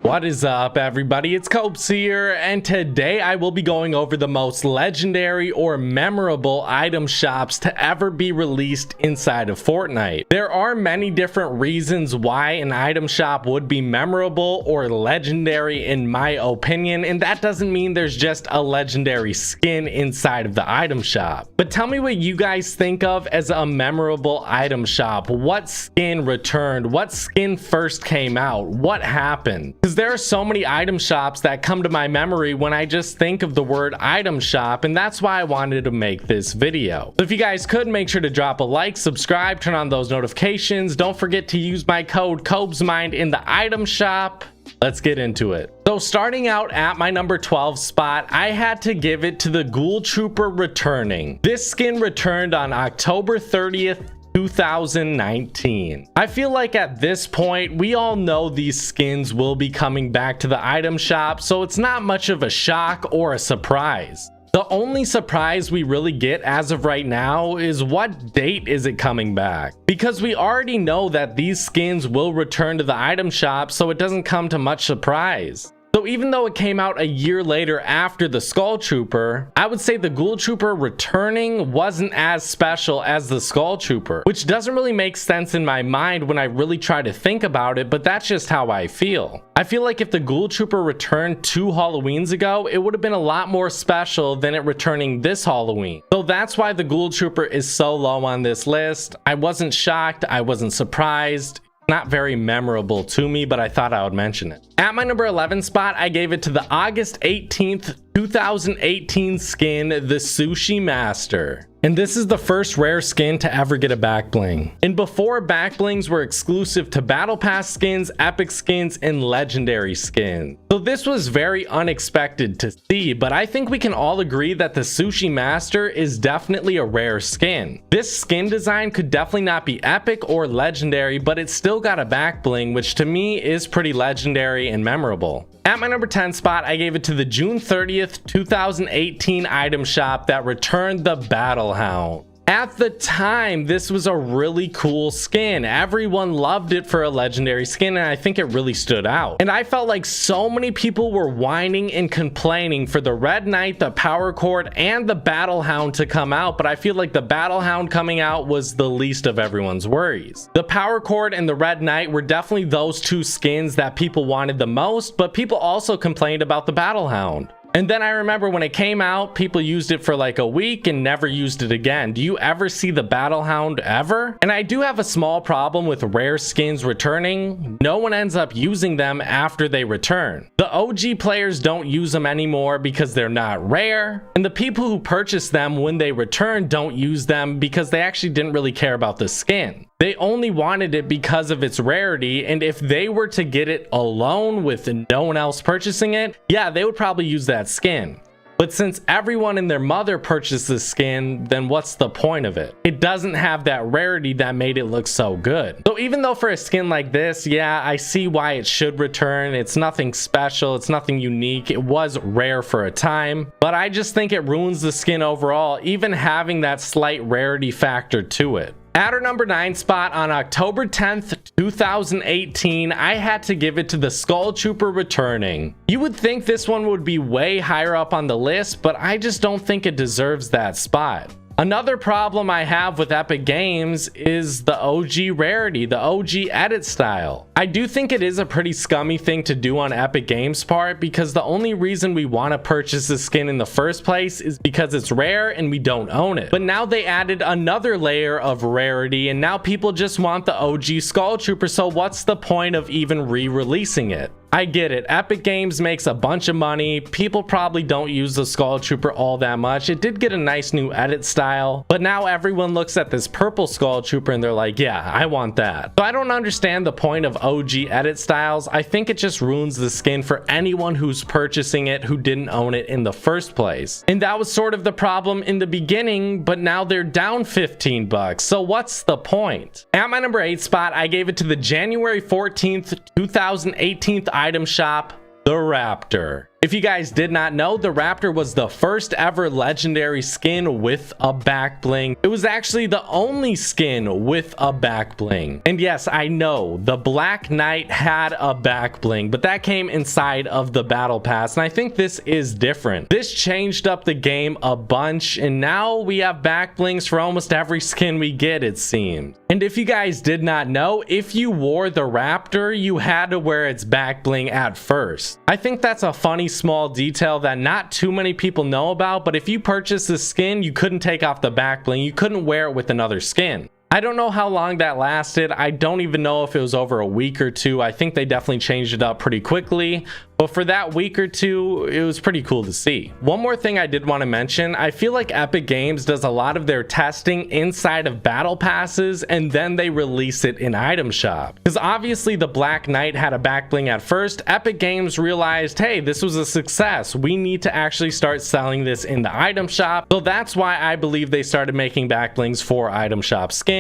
What is up, everybody? It's Copes here, and today I will be going over the most legendary or memorable item shops to ever be released inside of Fortnite. There are many different reasons why an item shop would be memorable or legendary in my opinion, and that doesn't mean there's just a legendary skin inside of the item shop. But tell me what you guys think of as a memorable item shop. What skin returned? What skin first came out? What happened? Because there are so many item shops that come to my memory when I just think of the word item shop, and that's why I wanted to make this video. So if you guys could, make sure to drop a like, subscribe, turn on those notifications. Don't forget to use my code COBESMIND in the item shop. Let's get into it. So starting out at my number 12 spot, I had to give it to the Ghoul Trooper returning. This skin returned on October 30th, 2019. I feel like at this point, we all know these skins will be coming back to the item shop, so it's not much of a shock or a surprise. The only surprise we really get as of right now is what date is it coming back? Because we already know that these skins will return to the item shop, so it doesn't come to much surprise. So even though it came out a year later after the Skull Trooper, I would say the Ghoul Trooper returning wasn't as special as the Skull Trooper, which doesn't really make sense in my mind when I really try to think about it, but that's just how I feel. I feel like if the Ghoul Trooper returned 2 Halloweens ago, it would have been a lot more special than it returning this Halloween. So that's why the Ghoul Trooper is so low on this list. I wasn't shocked, I wasn't surprised. Not very memorable to me, but I thought I would mention it. At my number 11 spot, I gave it to the August 18th, 2018 skin, the Sushi Master. And this is the first rare skin to ever get a back bling. And before, back blings were exclusive to battle pass skins, epic skins, and legendary skins. So this was very unexpected to see, but I think we can all agree that the Sushi Master is definitely a rare skin. This skin design could definitely not be epic or legendary, but it's still got a back bling, which to me is pretty legendary and memorable. At my number 10 spot, I gave it to the June 30th, 2018 item shop that returned the Battle Hound. At the time, this was a really cool skin. Everyone loved it for a legendary skin, and I think it really stood out. And I felt like so many people were whining and complaining for the Red Knight, the Power Cord, and the Battle Hound to come out, but I feel like the Battle Hound coming out was the least of everyone's worries. The Power Cord and the Red Knight were definitely those 2 skins that people wanted the most, but people also complained about the Battle Hound. And then I remember when it came out, people used it for like a week and never used it again. Do you ever see the Battle Hound ever? And I do have a small problem with rare skins returning. No one ends up using them after they return. The OG players don't use them anymore because they're not rare. And the people who purchase them when they return don't use them because they actually didn't really care about the skin. They only wanted it because of its rarity, and if they were to get it alone with no one else purchasing it, yeah, they would probably use that skin. But since everyone and their mother purchased this skin, then what's the point of it? It doesn't have that rarity that made it look so good. So even though for a skin like this, yeah, I see why it should return. It's nothing special, it's nothing unique. It was rare for a time, but I just think it ruins the skin overall, even having that slight rarity factor to it. At our number 9 spot on October 10th, 2018, I had to give it to the Skull Trooper returning. You would think this one would be way higher up on the list, but I just don't think it deserves that spot. Another problem I have with Epic Games is the OG rarity, the OG edit style. I do think it is a pretty scummy thing to do on Epic Games' part because the only reason we want to purchase the skin in the first place is because it's rare and we don't own it. But now they added another layer of rarity and now people just want the OG Skull Trooper, so what's the point of even re-releasing it? I get it, Epic Games makes a bunch of money, people probably don't use the Skull Trooper all that much. It did get a nice new edit style, but now everyone looks at this purple Skull Trooper and they're like, yeah, I want that. So I don't understand the point of OG edit styles. I think it just ruins the skin for anyone who's purchasing it who didn't own it in the first place. And that was sort of the problem in the beginning, but now they're down 15 bucks. So what's the point? At my number 8 spot, I gave it to the January 14th, 2018 item shop, the Raptor. If you guys did not know, the Raptor was the first ever legendary skin with a back bling. It was actually the only skin with a back bling. And yes, I know the Black Knight had a back bling, but that came inside of the battle pass, and I think this is different. This changed up the game a bunch, and now we have back blings for almost every skin we get, it seems. And if you guys did not know, if you wore the Raptor, you had to wear its back bling at first. I think that's a funny small detail that not too many people know about, but if you purchased this skin, you couldn't take off the back bling. You couldn't wear it with another skin. I don't know how long that lasted. I don't even know if it was over a week or two. I think they definitely changed it up pretty quickly, but for that week or two, it was pretty cool to see. One more thing I did want to mention, I feel like Epic Games does a lot of their testing inside of battle passes and then they release it in item shop. Because obviously the Black Knight had a back bling at first. Epic Games realized, hey, this was a success. We need to actually start selling this in the item shop. So that's why I believe they started making back blings for item shop skins.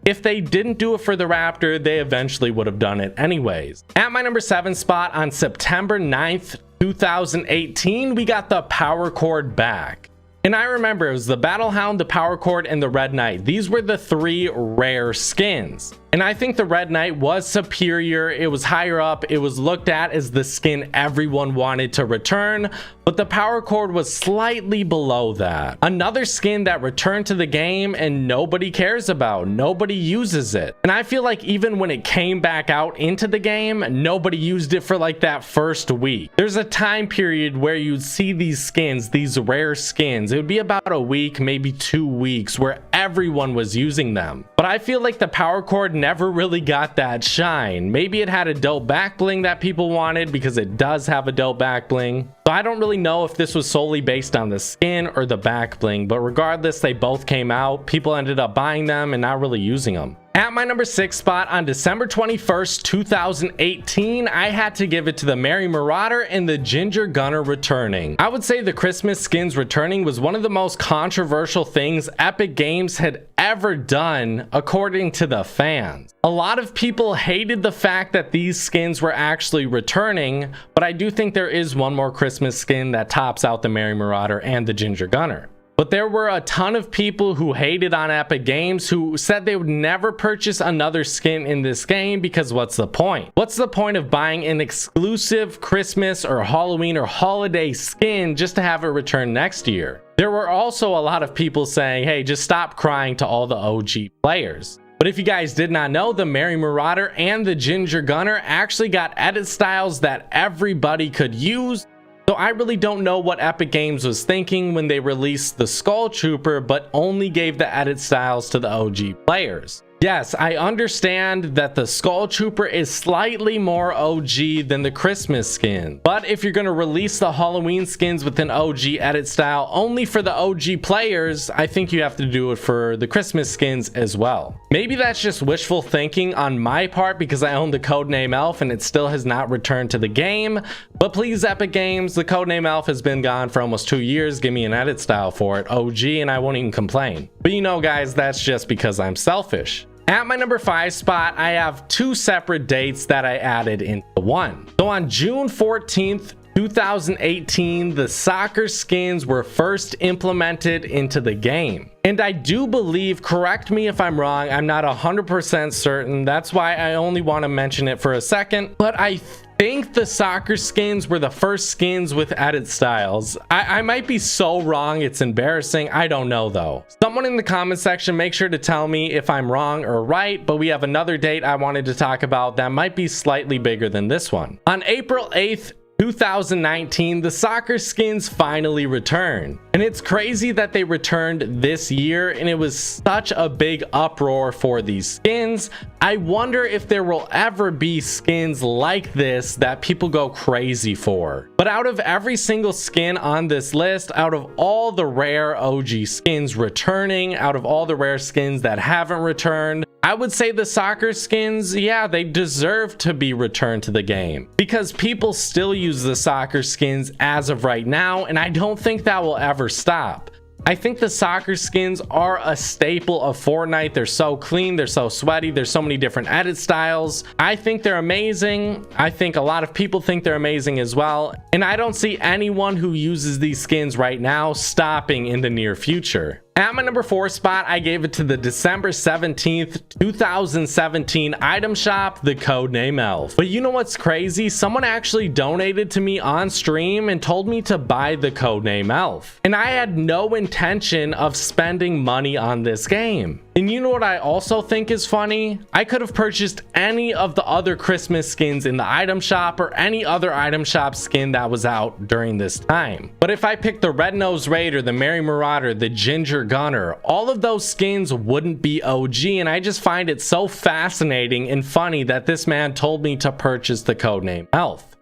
If they didn't do it for the Raptor, they eventually would have done it anyways. At my number 7 spot on September 9th, 2018, we got the Power Chord back. And I remember it was the Battle Hound, the Power Chord, and the Red Knight. These were the 3 rare skins. And I think the Red Knight was superior. It was higher up. It was looked at as the skin everyone wanted to return, but the Power Chord was slightly below that. Another skin that returned to the game and nobody cares about. Nobody uses it. And I feel like even when it came back out into the game, nobody used it for like that first week. There's a time period where you'd see these skins, these rare skins. It would be about a week, maybe 2 weeks, where everyone was using them. But I feel like the Power Chord never really got that shine. Maybe it had a dope back bling that people wanted, because it does have a dope back bling. So I don't really know if this was solely based on the skin or the back bling, but regardless, they both came out. People ended up buying them and not really using them. At my number 6 spot on December 21st, 2018, I had to give it to the Merry Marauder and the Ginger Gunner returning. I would say the Christmas skins returning was one of the most controversial things Epic Games had ever done, according to the fans. A lot of people hated the fact that these skins were actually returning, but I do think there is one more Christmas skin that tops out the Merry Marauder and the Ginger Gunner. But there were a ton of people who hated on Epic Games, who said they would never purchase another skin in this game because what's the point? What's the point of buying an exclusive Christmas or Halloween or holiday skin just to have it return next year? There were also a lot of people saying, hey, just stop crying to all the OG players. But if you guys did not know, the Merry Marauder and the Ginger Gunner actually got edit styles that everybody could use. So I really don't know what Epic Games was thinking when they released the Skull Trooper, but only gave the edit styles to the OG players. Yes, I understand that the Skull Trooper is slightly more OG than the Christmas skin, but if you're going to release the Halloween skins with an OG edit style only for the OG players, I think you have to do it for the Christmas skins as well. Maybe that's just wishful thinking on my part because I own the Codename Elf and it still has not returned to the game, but please Epic Games, the Codename Elf has been gone for almost 2 years. Give me an edit style for it, OG, and I won't even complain. But you know guys, that's just because I'm selfish. At my number 5 spot, I have 2 separate dates that I added into one. So on June 14th, 2018, the soccer skins were first implemented into the game. And I do believe, correct me if I'm wrong, I'm not 100% certain, that's why I only want to mention it for a second, but I think the soccer skins were the first skins with edit styles. I might be so wrong, it's embarrassing. I don't know though. Someone in the comment section, make sure to tell me if I'm wrong or right, but we have another date I wanted to talk about that might be slightly bigger than this one. On April 8th, 2019, the soccer skins finally returned. And it's crazy that they returned this year and it was such a big uproar for these skins. I wonder if there will ever be skins like this that people go crazy for. But out of every single skin on this list, out of all the rare OG skins returning, out of all the rare skins that haven't returned, I would say the soccer skins, yeah, they deserve to be returned to the game because people still use the soccer skins as of right now, and I don't think that will ever stop. I think the soccer skins are a staple of Fortnite. They're so clean, they're so sweaty, there's so many different edit styles. I think they're amazing. I think a lot of people think they're amazing as well. And I don't see anyone who uses these skins right now stopping in the near future. At my number 4 spot, I gave it to the December 17th, 2017 item shop, the Codename Elf. But you know what's crazy? Someone actually donated to me on stream and told me to buy the Codename Elf. And I had no intention of spending money on this game. And you know what I also think is funny? I could have purchased any of the other Christmas skins in the item shop or any other item shop skin that was out during this time. But if I picked the Red-Nosed Raider, the Merry Marauder, the Ginger Gunner, all of those skins wouldn't be OG, and I just find it so fascinating and funny that this man told me to purchase the Codename Elf.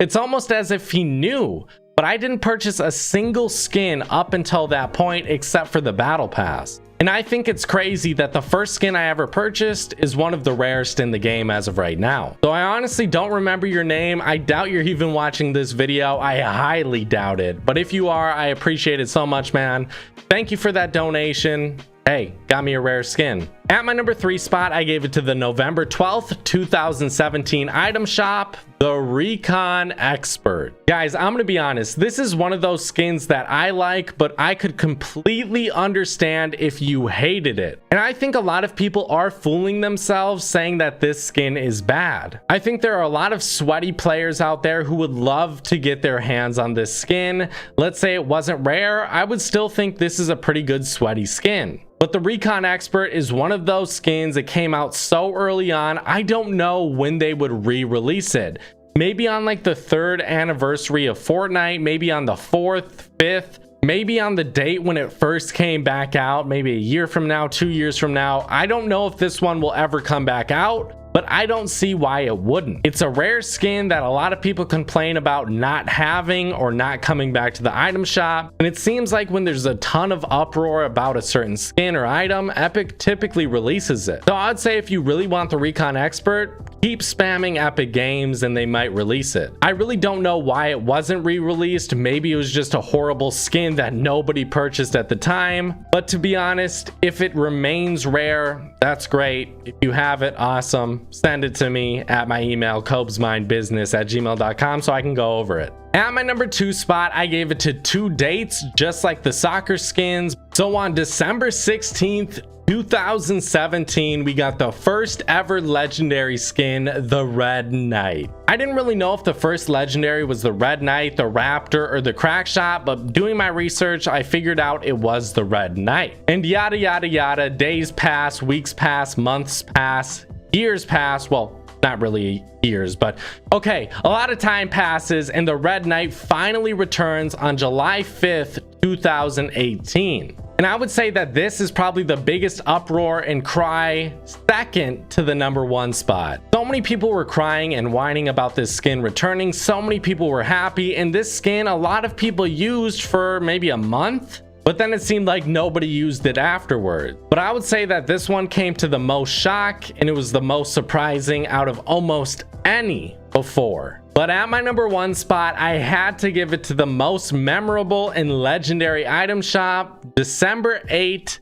It's almost as if he knew, but I didn't purchase a single skin up until that point except for the Battle Pass. And I think it's crazy that the first skin I ever purchased is one of the rarest in the game as of right now. So I honestly don't remember your name. I doubt you're even watching this video. I highly doubt it. But if you are, I appreciate it so much, man. Thank you for that donation. Hey, got me a rare skin. At my number 3 spot, I gave it to the November 12th, 2017 item shop, the Recon Expert. Guys, I'm gonna be honest, this is one of those skins that I like, but I could completely understand if you hated it. And I think a lot of people are fooling themselves saying that this skin is bad. I think there are a lot of sweaty players out there who would love to get their hands on this skin. Let's say it wasn't rare, I would still think this is a pretty good sweaty skin. But the Recon Expert is one of those skins that came out so early on, I don't know when they would re-release it. Maybe on like the 3rd anniversary of Fortnite, maybe on the 4th, 5th, maybe on the date when it first came back out, maybe a year from now, 2 years from now. I don't know if this one will ever come back out, but I don't see why it wouldn't. It's a rare skin that a lot of people complain about not having or not coming back to the item shop. And it seems like when there's a ton of uproar about a certain skin or item, Epic typically releases it. So I'd say if you really want the Recon Expert, keep spamming Epic Games and they might release it. I really don't know why it wasn't re-released. Maybe it was just a horrible skin that nobody purchased at the time. But to be honest, if it remains rare, that's great. If you have it, awesome. Send it to me at my email, cobesmindbusiness@gmail.com, so I can go over it. At my number 2 spot, I gave it to 2 dates, just like the soccer skins. So on December 16th, 2017, we got the first ever legendary skin, the Red Knight. I didn't really know if the first legendary was the Red Knight, the Raptor, or the Crackshot, but doing my research, I figured out it was the Red Knight. And yada yada yada, days pass, weeks pass, months pass, years pass. Well, not really years, but okay, a lot of time passes and the Red Knight finally returns on July 5th, 2018. And I would say that this is probably the biggest uproar and cry, second to the number 1 spot. So many people were crying and whining about this skin returning. So many people were happy, and this skin a lot of people used for maybe a month, but then it seemed like nobody used it afterward. But I would say that this one came to the most shock, and it was the most surprising out of almost any before. But at my number 1 spot, I had to give it to the most memorable and legendary item shop, December 8th,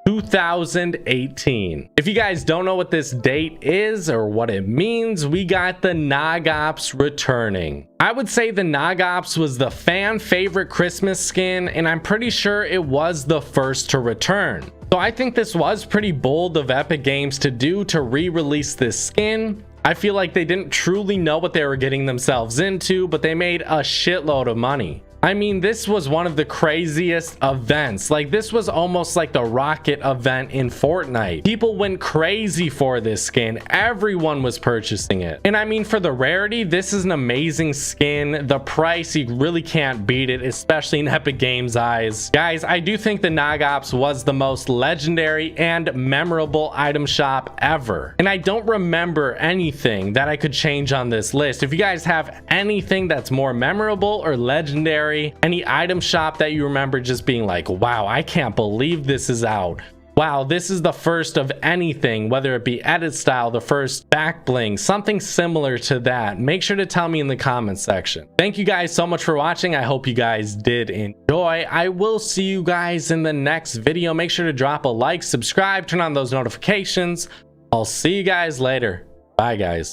2018. If you guys don't know what this date is or what it means, we got the Nogops returning. I would say the Nogops was the fan favorite Christmas skin, and I'm pretty sure it was the first to return. So I think this was pretty bold of Epic Games to do, to re-release this skin. I feel like they didn't truly know what they were getting themselves into, but they made a shitload of money. I mean, this was one of the craziest events. Like, this was almost like the Rocket event in Fortnite. People went crazy for this skin. Everyone was purchasing it. And I mean, for the rarity, this is an amazing skin. The price, you really can't beat it, especially in Epic Games' eyes. Guys, I do think the Nogops was the most legendary and memorable item shop ever. And I don't remember anything that I could change on this list. If you guys have anything that's more memorable or legendary, any item shop that you remember just being like, wow, I can't believe this is out, wow, this is the first of anything, whether it be edit style, the first back bling, something similar to that, make sure to tell me in the comment section. Thank you guys so much for watching. I hope you guys did enjoy. I will see you guys in the next video. Make sure to drop a like, subscribe, turn on those notifications. I'll see you guys later. Bye, guys.